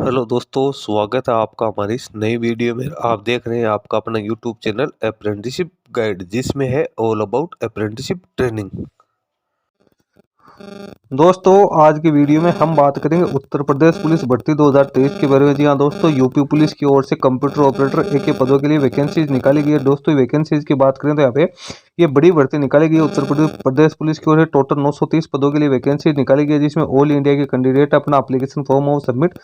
Hello दोस्तों, स्वागत है आपका हमारी इस नई वीडियो में। आप देख रहे हैं आपका अपना यूट्यूब चैनल अप्रेंटिसशिप गाइड, जिसमें है ऑल अबाउट अप्रेंटिसशिप ट्रेनिंग। दोस्तों, आज की वीडियो में हम बात करेंगे उत्तर प्रदेश पुलिस भर्ती 2023 के बारे में। जी हाँ दोस्तों, यूपी पुलिस की ओर से कंप्यूटर ऑपरेटर एक पदों के लिए वैकेंसीज निकाली गई है। दोस्तों, वैकेंसीज की बात करें तो यहाँ पे ये बड़ी भर्ती निकाली गई है। उत्तर प्रदेश पुलिस की ओर से टोटल 930 पदों के लिए वैकेंसी निकाली गई है, जिसमें ऑल इंडिया के कैंडिडेट अपना एप्लीकेशन फॉर्म और सबमिट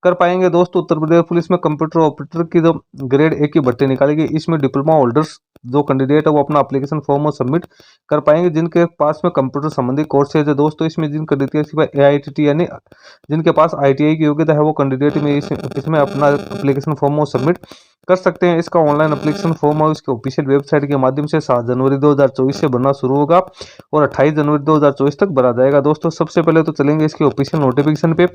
कर पाएंगे। दोस्तों, उत्तर प्रदेश पुलिस में कंप्यूटर ऑपरेटर की जो ग्रेड ए की भर्ती निकाली गई, इसमें डिप्लोमा होल्डर्स जो कैंडिडेट है वो अपना एप्लीकेशन फॉर्म और सबमिट कर पाएंगे, जिनके पास में कंप्यूटर संबंधी कोर्सेज है। दोस्तों, इसमें जिन कैंडिडेट के पास एआईटीटी यानी जिनके पास आईटीआई की योग्यता है वो कैंडिडेट में इसमें अपना एप्लीकेशन फॉर्म और सबमिट कर सकते हैं। इसका ऑनलाइन एप्लीकेशन फॉर्म और इसके ऑफिशियल वेबसाइट के माध्यम से 7 जनवरी 2024 से भरना शुरू होगा और 28 जनवरी 2024 तक भरा जाएगा। दोस्तों, सबसे पहले तो चलेंगे इसके ऑफिशियल नोटिफिकेशन पे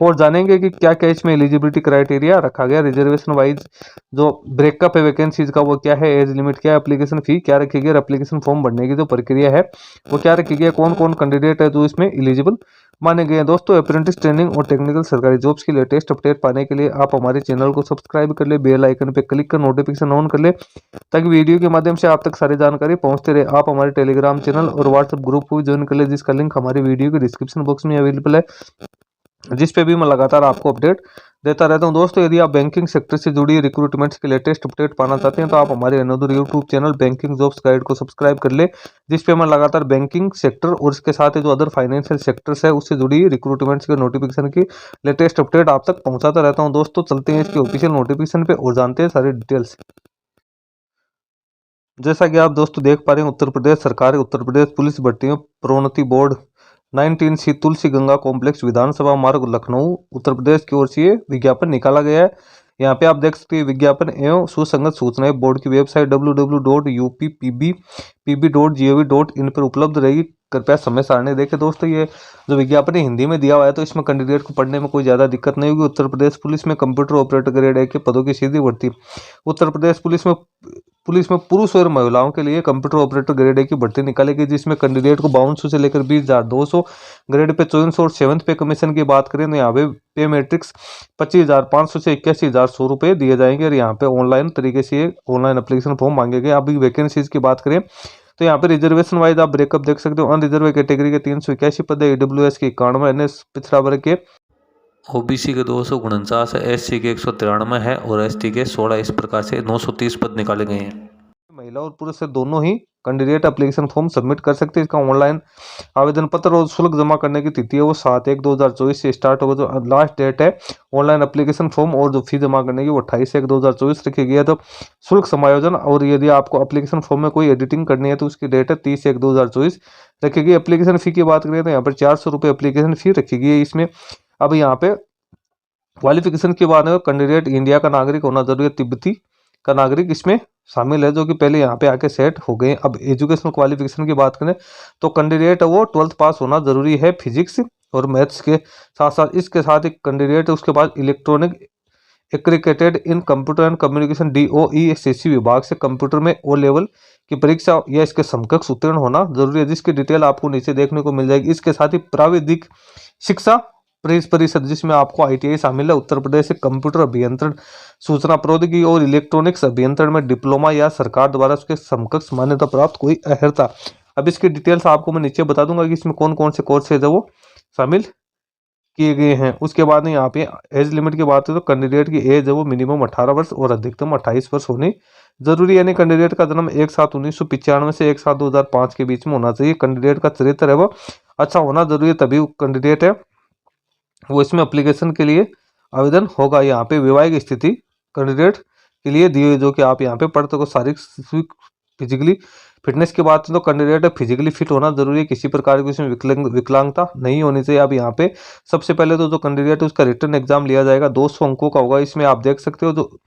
और जानेंगे कि क्या क्या इसमें एलिजिबिलिटी क्राइटेरिया रखा गया, रिजर्वेशन वाइज जो ब्रेकअप है वैकेंसीज का वो क्या है, एज लिमिट क्या है, एप्लीकेशन फी क्या रखी गई, एप्लीकेशन फॉर्म भरने की जो प्रक्रिया है वो क्या रखी गई है, कौन कौन कैंडिडेट है जो इसमें एलिजिबल माने गए हैं। दोस्तों, अप्रेंटिस ट्रेनिंग और टेक्निकल सरकारी जॉब्स की लेटेस्ट अपडेट पाने के लिए आप हमारे चैनल को सब्सक्राइब कर ले, बेल आइकन पे क्लिक कर नोटिफिकेशन ऑन कर ले, ताकि वीडियो के माध्यम से आप तक सारी जानकारी पहुंचते रहे। आप हमारे टेलीग्राम चैनल और व्हाट्सएप ग्रुप को भी ज्वाइन कर ले, जिसका लिंक हमारी वीडियो के डिस्क्रिप्शन बॉक्स में अवेलेबल है, जिस पे भी मैं लगातार आपको अपडेट देता रहता हूं। दोस्तों, यदि आप बैंकिंग सेक्टर से जुड़ी रिक्रूटमेंट्स के लेटेस्ट अपडेट पाना चाहते हैं तो आप हमारे another YouTube channel banking jobs guide को सब्सक्राइब कर ले, जिस पे मैं लगातार बैंकिंग सेक्टर और इसके साथ ही जो अदर फाइनेंशियल सेक्टर्स है उससे जुड़ी रिक्रूटमेंट्स के नोटिफिकेशन की लेटेस्ट अपडेट आप तक पहुंचाता रहता हूं। दोस्तों, चलते हैं इसके ऑफिशियल नोटिफिकेशन पे और जानते हैं सारी डिटेल्स। जैसा कि आप दोस्तों देख पा रहे हैं, उत्तर प्रदेश सरकार उत्तर प्रदेश पुलिस भर्तियों प्रोन्नति बोर्ड 19 सी तुलसी गंगा कॉम्प्लेक्स विधानसभा मार्ग लखनऊ उत्तर प्रदेश की ओर से ये विज्ञापन निकाला गया है। यहाँ पे आप देख सकते हैं विज्ञापन एवं सुसंगत सूचनाएं बोर्ड की वेबसाइट www.uppb.gov.in पर उपलब्ध रहेगी। कृपया समय सारणी देखें। दोस्तों, ये जो विज्ञापन है हिंदी में दिया हुआ है तो इसमें कैंडिडेट को पढ़ने में कोई ज़्यादा दिक्कत नहीं होगी। उत्तर प्रदेश पुलिस में कंप्यूटर ऑपरेटर ग्रेड ए के पदों की सीधी भर्ती। उत्तर प्रदेश पुलिस में पुरुष और महिलाओं के लिए कंप्यूटर ऑपरेटर ग्रेड ए की भर्ती निकाली गई, जिसमें कैंडिडेट को 5200 से लेकर 20,200 ग्रेड पे 2400 और 7th पे कमीशन की बात करें तो यहाँ पे मैट्रिक्स 25,500 से 81,100 रुपये दिए जाएंगे और यहाँ पे ऑनलाइन तरीके से ऑनलाइन एप्लीकेशन फॉर्म मांगे गए। अभी वैकेंसीज की बात करें तो यहाँ पे रिजर्वेशन वाइज आप ब्रेकअप देख सकते हो। अनरिजर्व कैटेगरी के 381 पद है, ईडब्ल्यूएस के 91, एनएस पिछड़ा वर्ग के ओबीसी के 249 है, एससी के 193 है और एसटी के 16। इस प्रकार से 930 पद निकाले गए हैं। महिला और पुरुष से दोनों ही कैंडिडेट एप्लीकेशन फॉर्म सबमिट कर सकते हैं। इसका ऑनलाइन आवेदन पत्र और शुल्क जमा करने की तिथि है वो 7/1/2024 से स्टार्ट होगा। जो लास्ट डेट है ऑनलाइन एप्लीकेशन फॉर्म और जो फी जमा करने की वो 28/1/2024 रखी गई है। तो शुल्क समायोजन और यदि आपको एप्लीकेशन फॉर्म में कोई एडिटिंग करनी है तो उसकी डेट है 30/1/2024 रखी गई। एप्लीकेशन फी की बात करें तो यहाँ पर 400 रुपये एप्लीकेशन फी रखी गई है। इसमें अब यहाँ पे क्वालिफिकेशन की बात है, कैंडिडेट इंडिया का नागरिक होना जरूरी है, तिब्बती का नागरिक इसमें शामिल है जो कि पहले यहाँ पे आके सेट हो गए। अब एजुकेशनल क्वालिफिकेशन की बात करें तो कैंडिडेट है वो 12th पास होना जरूरी है फिजिक्स और मैथ्स के साथ साथ। इसके साथ एक कैंडिडेट है उसके बाद electronic accredited in computer and communication DOE/SSC विभाग से कंप्यूटर में ओ लेवल की परीक्षा या इसके समकक्ष उत्तीर्ण होना जरूरी है, जिसकी डिटेल आपको नीचे देखने को मिल जाएगी। इसके साथ ही प्राविधिक शिक्षा परिषद, जिसमें आपको ITI शामिल है। उत्तर प्रदेश से कंप्यूटर अभियंत्रण, सूचना प्रौद्योगिकी और इलेक्ट्रॉनिक्स अभियंत्रण में डिप्लोमा या सरकार द्वारा उसके समकक्ष मान्यता प्राप्त कोई अर्हता। अब इसकी डिटेल्स आपको मैं नीचे बता दूंगा कि इसमें कौन कौन से कोर्सेज है वो शामिल किए गए हैं। उसके बाद में यहाँ पे एज लिमिट की बात है तो कैंडिडेट की एज है वो मिनिमम 18 वर्ष और अधिकतम 28 वर्ष होनी जरूरी है। यानी कैंडिडेट का जन्म 1/7/1995 से 1/7/2005 के बीच में होना चाहिए। कैंडिडेट का चरित्र है वो अच्छा होना जरूरी है, तभी कैंडिडेट है वो इसमें एप्लीकेशन के लिए आवेदन होगा। यहाँ पे वैवाहिक स्थिति कैंडिडेट के लिए दी हुई जो कि आप यहाँ पे पढ़ सको। शारीरिक फिजिकली फिटनेस की बात तो कैंडिडेट फिजिकली फिट होना जरूरी है, किसी प्रकार की उसमें विकलांगता नहीं होनी चाहिए। अब यहाँ पे सबसे पहले तो जो कैंडिडेट है उसका रिटर्न एग्जाम लिया जाएगा, 200 अंकों का होगा। इसमें आप देख सकते हो जो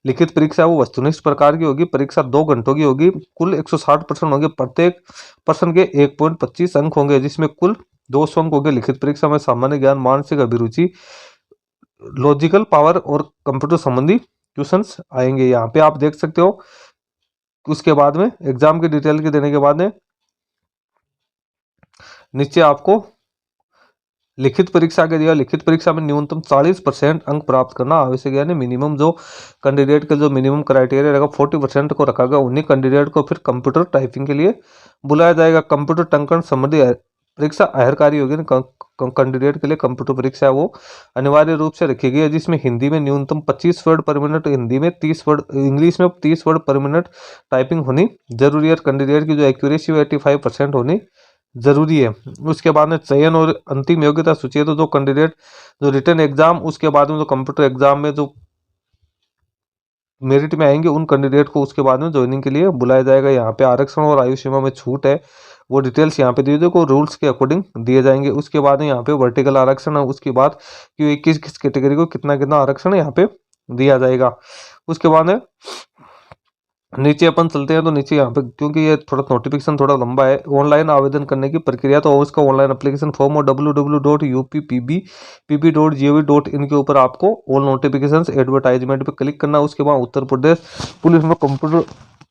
लिखित परीक्षा है वो वस्तुनिष्ठ प्रकार की होगी। परीक्षा 2 घंटों की होगी। कुल 160 प्रश्न होंगे, प्रत्येक प्रश्न के 1.25 अंक होंगे, जिसमें कुल 200 अंक होंगे। लिखित परीक्षा में सामान्य ज्ञान, मानसिक अभिरुचि, लॉजिकल पावर और कंप्यूटर संबंधी क्वेश्चंस आएंगे। यहाँ पे आप देख सकते हो। उसके बाद में एग्जाम की डिटेल के देने के बाद में नीचे आपको लिखित परीक्षा के दिया, लिखित परीक्षा में न्यूनतम 40% अंक प्राप्त करना आवश्यक है, यानी मिनिमम जो कैंडिडेट का जो मिनिमम क्राइटेरिया रहेगा 40% को रखा गया, उन्हीं कैंडिडेट को फिर कंप्यूटर टाइपिंग के लिए बुलाया जाएगा। कंप्यूटर टंकन संबंधी परीक्षा अहरकारी होगी, कैंडिडेट के लिए कंप्यूटर परीक्षा वो अनिवार्य रूप से रखी गई है, जिसमें हिंदी में न्यूनतम 25 वर्ड पर मिनट, हिंदी में 30 वर्ड, इंग्लिश में 30 वर्ड पर मिनट टाइपिंग होनी जरूरी है। कैंडिडेट की जो एक्यूरेसी है 85% होनी जरूरी है। उसके बाद में चयन और अंतिम योग्यता सूची है, तो जो कैंडिडेट जो रिटन एग्जाम उसके बाद में जो कंप्यूटर एग्जाम में जो मेरिट में आएंगे उन कैंडिडेट को उसके बाद में ज्वाइनिंग के लिए बुलाया जाएगा। यहाँ पे आरक्षण और आयु सीमा में छूट है, वो डिटेल्स यहाँ पे दिए जो को रूल्स के अकॉर्डिंग दिए जाएंगे। उसके बाद में यहाँ पे वर्टिकल आरक्षण है, उसके बाद कि किस किस कैटेगरी को कितना कितना आरक्षण यहाँ पे दिया जाएगा। उसके बाद में नीचे अपन चलते हैं, तो नीचे यहाँ पे क्योंकि ये थोड़ा नोटिफिकेशन थोड़ा लंबा है, ऑनलाइन आवेदन करने की प्रक्रिया, तो उसका ऑनलाइन एप्लीकेशन फॉर्म और www.uppb.gov.in के ऊपर आपको ऑल नोटिफिकेशंस एडवर्टाइजमेंट पे क्लिक करना। उसके बाद उत्तर प्रदेश पुलिस में कंप्यूटर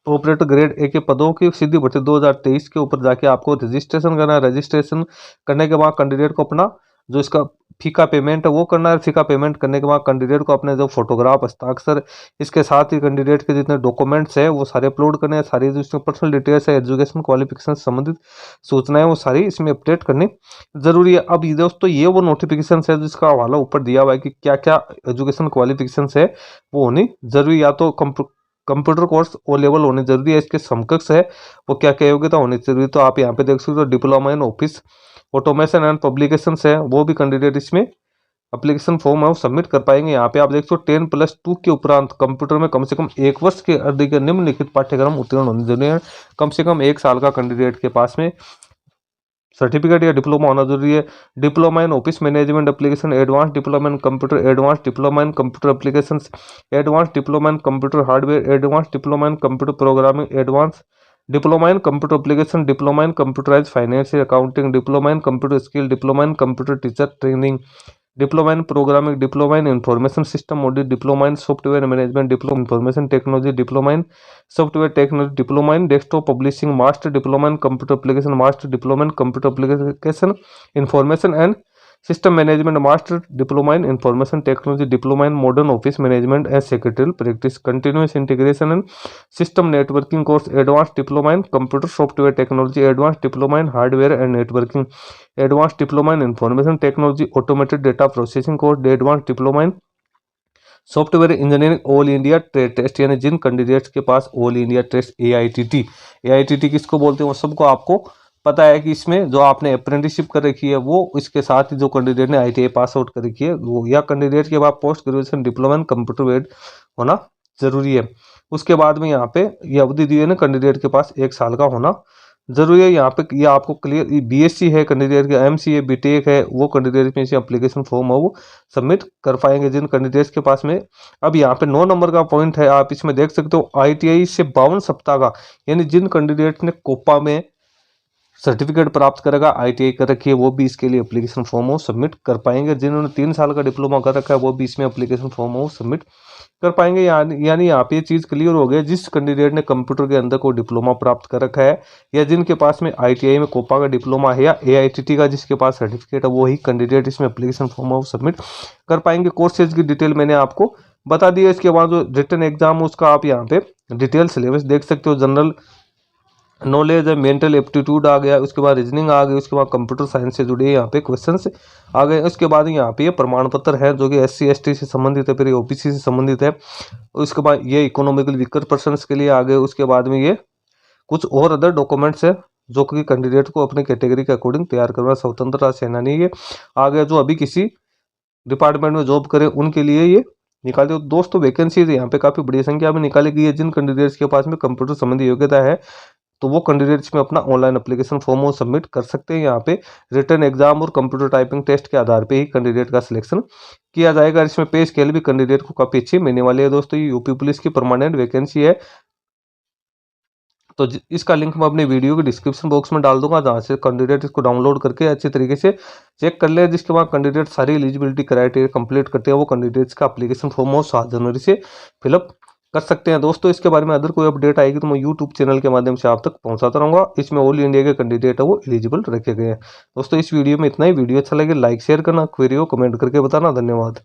ऑपरेटर ग्रेड ए के पदों की सीधी भर्ती 2023 के ऊपर जाके आपको रजिस्ट्रेशन करना है। रजिस्ट्रेशन करने के बाद कैंडिडेट को अपना जो इसका फीका पेमेंट है वो करना है। फीका पेमेंट करने के बाद कैंडिडेट को अपने जो फोटोग्राफ, हस्ताक्षर, इसके साथ ही कैंडिडेट के जितने डॉक्यूमेंट्स है वो सारे अपलोड करने हैं। सारी जो इसमें पर्सनल डिटेल्स है, एजुकेशन क्वालिफिकेशन संबंधित सूचनाएं वो सारी इसमें अपडेट करनी जरूरी है। अब ये दोस्तों ये वो नोटिफिकेशन है जिसका हवाला ऊपर दिया हुआ है कि क्या क्या एजुकेशन क्वालिफिकेशन है वो होनी जरूरी, या तो कंप्यूटर कोर्स ओ लेवल होने जरूरी है, इसके समकक्ष है वो क्या क्या योग्यता होनी जरूरी। तो आप यहाँ पे देख सकते हो diploma in office automation and publication है, वो भी कैंडिडेट इसमें एप्लीकेशन फॉर्म है वो सबमिट कर पाएंगे। यहाँ पे आप देख सकते हो 10+2 के उपरांत कंप्यूटर में कम से कम 1 वर्ष के अवधि के निम्नलिखित पाठ्यक्रम उत्तीर्ण होने जरूरी है। कम से कम 1 साल का कैंडिडेट के पास में सर्टिफिकेट या डिप्लोमा होना जरूरी है। Diploma in office management application, advance diploma in computer, advance diploma in computer application, advance diploma in computer hardware, advance diploma in computer programming, advance diploma in computer application, diploma in computerise finance accounting, diploma in computer skill, diploma in computer teacher training, diploma in programming, diploma in information system module, diploma in software management, diploma information technology, diploma in software technology, diploma in desktop publishing, master diploma in computer application, master diploma in computer application information and system management, master diploma in information technology, diploma in modern office management and secretarial practice, continuous integration and system networking course, advance diploma in computer software technology, advance diploma in hardware and networking, advance diploma in information technology automated data processing course, advance diploma in software engineering all India trade test, यानी जिन candidates के पास all India test AITT किसको बोलते हैं वो सबको आपको पता है कि इसमें जो आपने अप्रेंटिसशिप कर रखी है वो, इसके साथ ही जो कैंडिडेट ने आईटीआई पास आउट कर रखी है वो, या कैंडिडेट के बाद post graduation diploma in computer वेड होना जरूरी है। उसके बाद में यहाँ पे ये अवधि दी है ना कैंडिडेट के पास 1 साल का होना जरूरी है। यहाँ पे ये आपको क्लियर बीएससी है कैंडिडेट का, एमसीए बीटेक है वो कैंडिडेट में इसे एप्लीकेशन फॉर्म है वो सबमिट कर पाएंगे जिन कैंडिडेट्स के पास में। अब यहाँ पे 9 नंबर का पॉइंट है, आप इसमें देख सकते हो आईटीआई से 52 सप्ताह का, यानी जिन कैंडिडेट ने कोपा में सर्टिफिकेट प्राप्त करेगा, आईटीआई कर रखी है, वो भी इसके लिए एप्लीकेशन फॉर्म हो सबमिट कर पाएंगे। जिन्होंने 3 साल का डिप्लोमा कर रखा है वो भी इसमें एप्लीकेशन फॉर्म हो सबमिट कर पाएंगे। यानी यहाँ पे ये चीज़ क्लियर हो गया, जिस कैंडिडेट ने कंप्यूटर के अंदर को डिप्लोमा प्राप्त कर रखा है, या जिनके पास में आईटीआई में कोपा का डिप्लोमा है, या एआईटीटी का जिसके पास सर्टिफिकेट है, वो ही कैंडिडेट इसमें एप्लीकेशन फॉर्म हो सबमिट कर पाएंगे। कोर्सेज की डिटेल मैंने आपको बता दिया। इसके बाद जो रिटन एग्जाम उसका आप यहाँ पे डिटेल सिलेबस देख सकते हो। जनरल नॉलेज है, मेंटल एप्टीट्यूड आ गया, उसके बाद रीजनिंग आ गई, उसके बाद कंप्यूटर साइंस से जुड़े यहाँ पे क्वेश्चंस आ गए। उसके बाद यहाँ पे ये प्रमाण पत्र है जो कि एससी एसटी से संबंधित है, फिर ओबीसी से संबंधित है। उसके बाद ये इकोनॉमिकल वीकर पर्सनस के लिए आ गए। उसके बाद में ये कुछ और अदर डॉक्यूमेंट्स है जो कि कैंडिडेट को अपनी कैटेगरी के अकॉर्डिंग तैयार करना। स्वतंत्रता सेनानी ये आ गया जो अभी किसी डिपार्टमेंट में जॉब करे उनके लिए ये निकाले। तो दोस्तों वैकेंसीज यहाँ पे काफी बड़ी संख्या में निकाली गई है। जिन कैंडिडेट्स के पास में कंप्यूटर संबंधी योग्यता है तो वो कैंडिडेट्स में अपना ऑनलाइन एप्लीकेशन फॉर्म सबमिट कर सकते हैं। यहाँ पे रिटन एग्जाम और कंप्यूटर टाइपिंग टेस्ट के आधार पे ही कैंडिडेट का सिलेक्शन किया जाएगा। इसमें पे स्केल भी कैंडिडेट को काफी अच्छी मिलने वाली है। दोस्तों ये यूपी पुलिस की परमानेंट वैकेंसी है, तो इसका लिंक मैं अपने वीडियो के डिस्क्रिप्शन बॉक्स में डाल दूंगा, जहाँ से कैंडिडेट इसको डाउनलोड करके अच्छी तरीके से चेक कर ले। जिसके बाद कैंडिडेट सारी एलिजिबिलिटी क्राइटेरिया कंप्लीट करते हैं वो कैंडिडेट्स का एप्लीकेशन फॉर्म 7 जनवरी से फिलअप कर सकते हैं दोस्तों। इसके बारे में अगर कोई अपडेट आएगी तो मैं यूट्यूब चैनल के माध्यम से आप तक पहुंचाता रहूंगा। इसमें ऑल इंडिया के कैंडिडेट है वो एलिजिबल रखे गए हैं। दोस्तों इस वीडियो में इतना ही। वीडियो अच्छा लगे लाइक शेयर करना, क्वेरी हो कमेंट करके बताना। धन्यवाद।